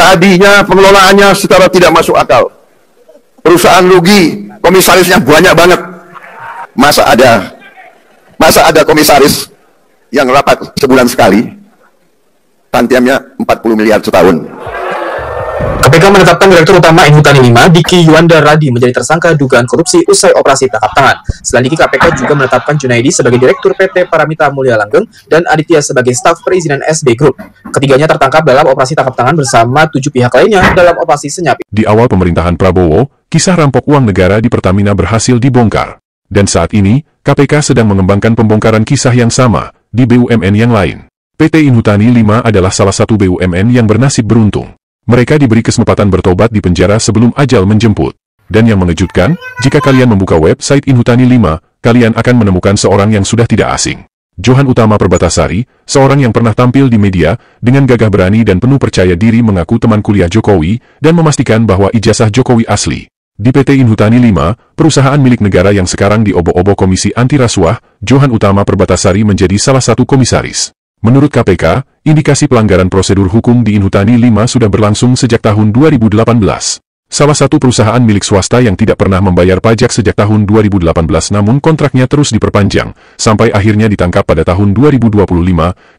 Jadinya pengelolaannya secara tidak masuk akal. Perusahaan rugi, komisarisnya banyak banget. Masa ada komisaris yang rapat sebulan sekali, tantiamnya 40 miliar setahun. KPK menetapkan Direktur Utama Inhutani 5, Diki Yuanda Radi menjadi tersangka dugaan korupsi usai operasi tangkap tangan. Selain Diki, KPK juga menetapkan Junaidi sebagai Direktur PT Paramita Mulia Langgeng dan Aditya sebagai staf perizinan SB Group. Ketiganya tertangkap dalam operasi tangkap tangan bersama 7 pihak lainnya dalam operasi senyap. Di awal pemerintahan Prabowo, kisah rampok uang negara di Pertamina berhasil dibongkar. Dan saat ini, KPK sedang mengembangkan pembongkaran kisah yang sama di BUMN yang lain. PT Inhutani 5 adalah salah satu BUMN yang bernasib beruntung. Mereka diberi kesempatan bertobat di penjara sebelum ajal menjemput. Dan yang mengejutkan, jika kalian membuka website Inhutani 5, kalian akan menemukan seorang yang sudah tidak asing. Johan Utama Perbatasari, seorang yang pernah tampil di media, dengan gagah berani dan penuh percaya diri mengaku teman kuliah Jokowi, dan memastikan bahwa ijazah Jokowi asli. Di PT Inhutani 5, perusahaan milik negara yang sekarang diobok-obok Komisi Anti Rasuah, Johan Utama Perbatasari menjadi salah satu komisaris. Menurut KPK, indikasi pelanggaran prosedur hukum di Inhutani 5 sudah berlangsung sejak tahun 2018. Salah satu perusahaan milik swasta yang tidak pernah membayar pajak sejak tahun 2018 namun kontraknya terus diperpanjang, sampai akhirnya ditangkap pada tahun 2025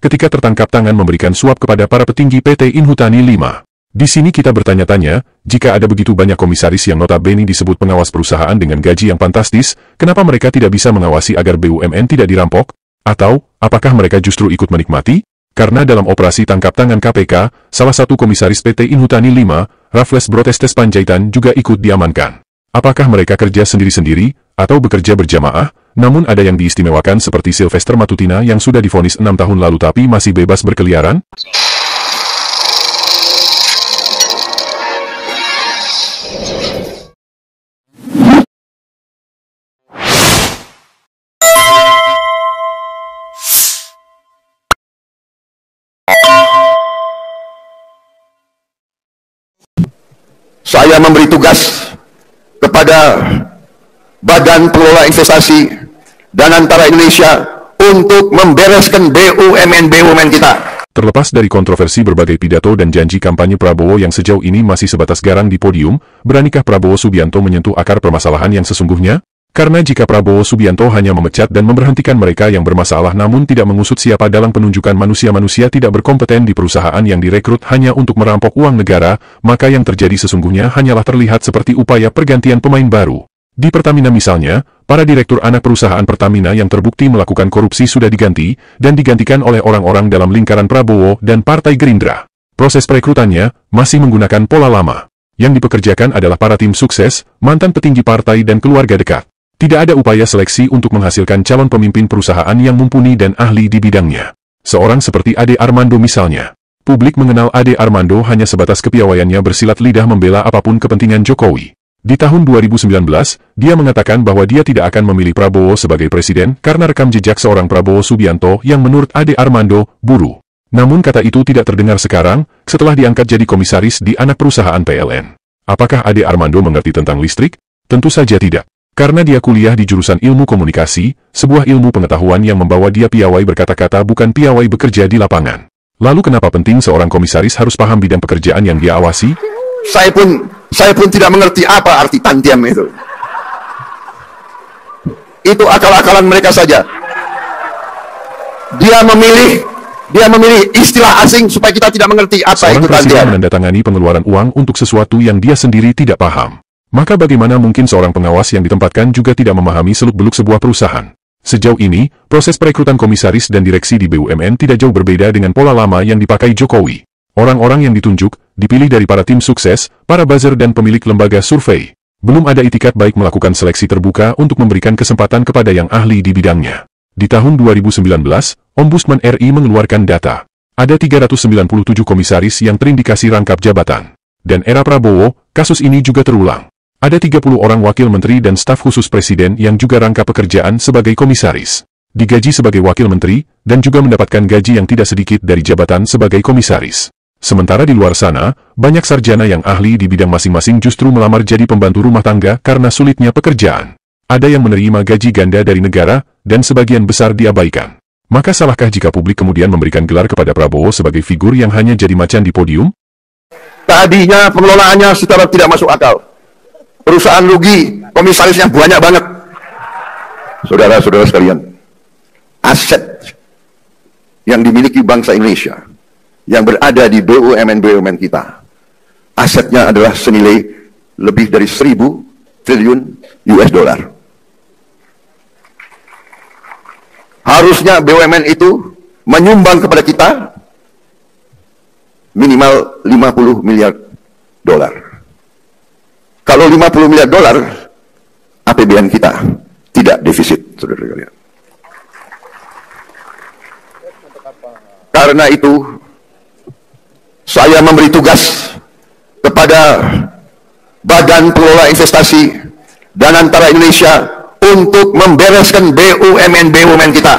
ketika tertangkap tangan memberikan suap kepada para petinggi PT Inhutani 5. Di sini kita bertanya-tanya, jika ada begitu banyak komisaris yang notabene disebut pengawas perusahaan dengan gaji yang fantastis, kenapa mereka tidak bisa mengawasi agar BUMN tidak dirampok? Atau, apakah mereka justru ikut menikmati? Karena dalam operasi tangkap tangan KPK, salah satu komisaris PT Inhutani 5, Raffles Brotestes Panjaitan juga ikut diamankan. Apakah mereka kerja sendiri-sendiri, atau bekerja berjamaah? Namun ada yang diistimewakan seperti Sylvester Matutina yang sudah divonis 6 tahun lalu tapi masih bebas berkeliaran? Saya memberi tugas kepada Badan Pengelola Investasi dan Antara Indonesia untuk membereskan BUMN kita. Terlepas dari kontroversi berbagai pidato dan janji kampanye Prabowo yang sejauh ini masih sebatas garang di podium, beranikah Prabowo Subianto menyentuh akar permasalahan yang sesungguhnya? Karena jika Prabowo Subianto hanya memecat dan memberhentikan mereka yang bermasalah namun tidak mengusut siapa dalang penunjukan manusia-manusia tidak berkompeten di perusahaan yang direkrut hanya untuk merampok uang negara, maka yang terjadi sesungguhnya hanyalah terlihat seperti upaya pergantian pemain baru. Di Pertamina misalnya, para direktur anak perusahaan Pertamina yang terbukti melakukan korupsi sudah diganti, dan digantikan oleh orang-orang dalam lingkaran Prabowo dan Partai Gerindra. Proses perekrutannya masih menggunakan pola lama. Yang dipekerjakan adalah para tim sukses, mantan petinggi partai dan keluarga dekat. Tidak ada upaya seleksi untuk menghasilkan calon pemimpin perusahaan yang mumpuni dan ahli di bidangnya. Seorang seperti Ade Armando misalnya. Publik mengenal Ade Armando hanya sebatas kepiawaiannya bersilat lidah membela apapun kepentingan Jokowi. Di tahun 2019, dia mengatakan bahwa dia tidak akan memilih Prabowo sebagai presiden karena rekam jejak seorang Prabowo Subianto yang menurut Ade Armando, buruk. Namun kata itu tidak terdengar sekarang, setelah diangkat jadi komisaris di anak perusahaan PLN. Apakah Ade Armando mengerti tentang listrik? Tentu saja tidak. Karena dia kuliah di jurusan ilmu komunikasi, sebuah ilmu pengetahuan yang membawa dia piawai berkata-kata bukan piawai bekerja di lapangan. Lalu kenapa penting seorang komisaris harus paham bidang pekerjaan yang dia awasi? Saya pun tidak mengerti apa arti tantiam itu. Itu akal-akalan mereka saja. Dia memilih istilah asing supaya kita tidak mengerti apa seorang itu tantiam. Seorang presiden menandatangani pengeluaran uang untuk sesuatu yang dia sendiri tidak paham. Maka bagaimana mungkin seorang pengawas yang ditempatkan juga tidak memahami seluk-beluk sebuah perusahaan? Sejauh ini, proses perekrutan komisaris dan direksi di BUMN tidak jauh berbeda dengan pola lama yang dipakai Jokowi. Orang-orang yang ditunjuk, dipilih dari para tim sukses, para buzzer dan pemilik lembaga survei. Belum ada itikat baik melakukan seleksi terbuka untuk memberikan kesempatan kepada yang ahli di bidangnya. Di tahun 2019, Ombudsman RI mengeluarkan data. Ada 397 komisaris yang terindikasi rangkap jabatan. Dan era Prabowo, kasus ini juga terulang. Ada 30 orang wakil menteri dan staf khusus presiden yang juga rangkap pekerjaan sebagai komisaris. Digaji sebagai wakil menteri, dan juga mendapatkan gaji yang tidak sedikit dari jabatan sebagai komisaris. Sementara di luar sana, banyak sarjana yang ahli di bidang masing-masing justru melamar jadi pembantu rumah tangga karena sulitnya pekerjaan. Ada yang menerima gaji ganda dari negara, dan sebagian besar diabaikan. Maka salahkah jika publik kemudian memberikan gelar kepada Prabowo sebagai figur yang hanya jadi macan di podium? Tadinya pengelolaannya secara tidak masuk akal. Perusahaan rugi, komisarisnya banyak banget. Saudara-saudara sekalian, aset yang dimiliki bangsa Indonesia yang berada di BUMN-BUMN kita, asetnya adalah senilai lebih dari 1.000 triliun US dollar. Harusnya BUMN itu menyumbang kepada kita minimal 50 miliar dolar. Kalau 50 miliar dolar, APBN kita tidak defisit, saudara sekalian. Karena itu, saya memberi tugas kepada Badan Pengelola Investasi dan Antara Indonesia untuk membereskan BUMN-BUMN kita.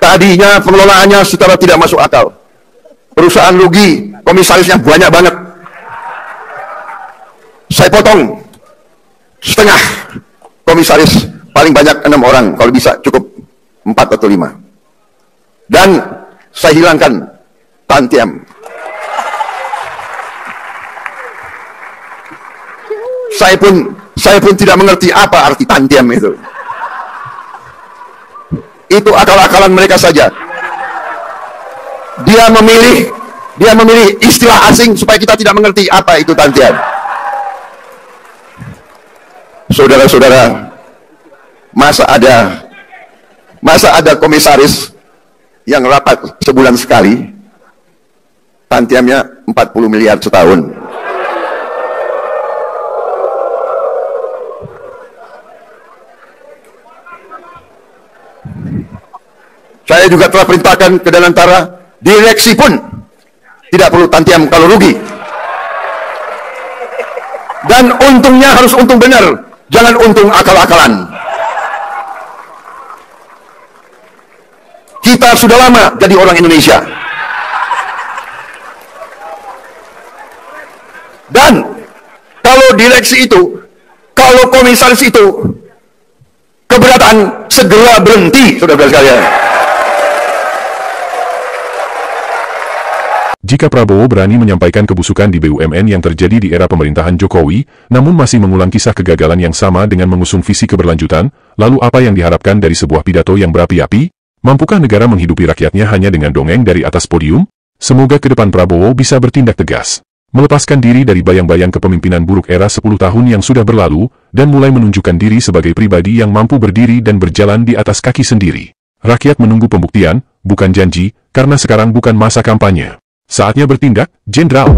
Tadinya pengelolaannya secara tidak masuk akal. Perusahaan rugi, komisarisnya banyak banget. Saya potong setengah komisaris, paling banyak 6 orang, kalau bisa cukup 4 atau 5. Dan saya hilangkan tantiam. Saya pun tidak mengerti apa arti tantiam itu. Itu akal-akalan mereka saja. Dia memilih istilah asing supaya kita tidak mengerti apa itu tantiam. Saudara-saudara, masa ada komisaris yang rapat sebulan sekali, tantiamnya 40 miliar setahun. Saya juga telah perintahkan ke Danantara, direksi pun tidak perlu tantiam kalau rugi. Dan untungnya harus untung benar, jangan untung akal-akalan. Kita sudah lama jadi orang Indonesia. Dan kalau direksi itu, kalau komisaris itu keberatan, segera berhenti, saudara sekalian. Jika Prabowo berani menyampaikan kebusukan di BUMN yang terjadi di era pemerintahan Jokowi, namun masih mengulang kisah kegagalan yang sama dengan mengusung visi keberlanjutan, lalu apa yang diharapkan dari sebuah pidato yang berapi-api? Mampukah negara menghidupi rakyatnya hanya dengan dongeng dari atas podium? Semoga ke depan Prabowo bisa bertindak tegas, melepaskan diri dari bayang-bayang kepemimpinan buruk era 10 tahun yang sudah berlalu, dan mulai menunjukkan diri sebagai pribadi yang mampu berdiri dan berjalan di atas kaki sendiri. Rakyat menunggu pembuktian, bukan janji, karena sekarang bukan masa kampanye. Saatnya bertindak, Jenderal.